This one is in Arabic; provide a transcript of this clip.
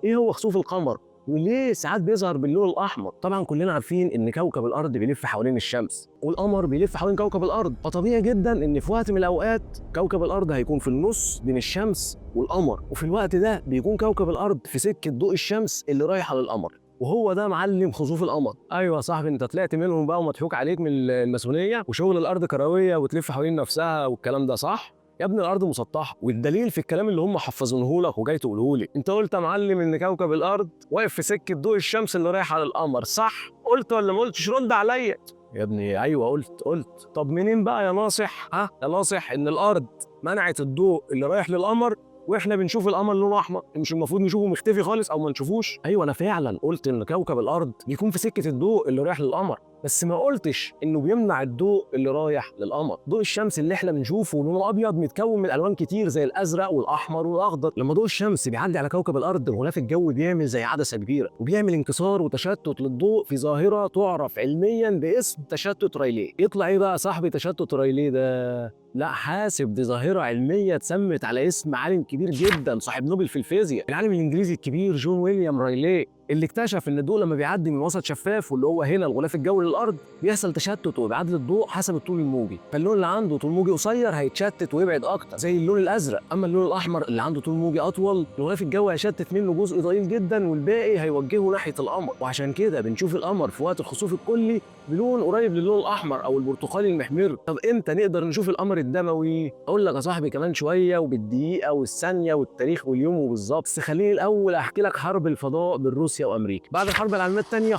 ايه هو خسوف القمر وليه ساعات بيظهر باللون الاحمر؟ طبعا كلنا عارفين ان كوكب الارض بيلف حوالين الشمس والقمر بيلف حوالين كوكب الارض، فطبيعي جدا ان في وقت من الاوقات كوكب الارض هيكون في النص بين الشمس والقمر، وفي الوقت ده بيكون كوكب الارض في سكه ضوء الشمس اللي رايحه للقمر، وهو ده معلم خسوف القمر. ايوه يا صاحبي، انت طلعت منهم بقى ومضحوك عليك من الماسونيه وشغل الارض كرويه وتلف حوالين نفسها والكلام ده، صح؟ يا ابني الارض مسطحه، والدليل في الكلام اللي هم حفظونه لك وجاي تقوله لي. انت قلت يا معلم ان كوكب الارض واقف في سكه ضوء الشمس اللي رايحه على القمر، صح؟ قلت ولا ما قلتش؟ رد عليا يا ابني. ايوه قلت. طب منين بقى يا ناصح يا ناصح ان الارض منعت الضوء اللي رايح للقمر واحنا بنشوف القمر لونه احمر؟ مش المفروض نشوفه مختفي خالص او ما نشوفوش؟ ايوه انا فعلا قلت ان كوكب الارض بيكون في سكه الضوء اللي رايح للقمر، بس ما قلتش انه بيمنع الضوء اللي رايح للقمر. ضوء الشمس اللي احنا بنشوفه لونه ابيض متكون من الوان كتير زي الازرق والاحمر والاخضر. لما ضوء الشمس بيعدي على كوكب الارض الغلاف الجوي بيعمل زي عدسه كبيره وبيعمل انكسار وتشتت للضوء في ظاهره تعرف علميا باسم تشتت رايليه. يطلع ايه بقى يا صاحبي تشتت رايليه ده؟ لا حاسب، دي ظاهره علميه اتسمت على اسم عالم كبير جدا صاحب نوبل في الفيزياء، العالم الانجليزي الكبير جون ويليام رايليه، اللي اكتشف ان الضوء لما بيعدي من وسط شفاف واللي هو هنا الغلاف الجوي للارض بيحصل تشتت وابعاد للضوء حسب الطول الموجي، فاللون اللي عنده طول موجي قصير هيتشتت ويبعد اكتر زي اللون الازرق، اما اللون الاحمر اللي عنده طول موجي اطول الغلاف الجوي هيشتت منه جزء ضئيل جدا والباقي هيوجهه ناحيه القمر، وعشان كده بنشوف القمر في وقت الخسوف الكلي بلون قريب للون الاحمر او البرتقالي المحمر. طب امتى نقدر نشوف القمر الدموي؟ اقول لك يا صاحبي كمان شويه وبالدقيقه والثانيه والتاريخ واليوم وبالظبط، بس خليني الاول احكي لك حرب الفضاء بين روسيا وامريكا. بعد الحرب العالميه الثانيه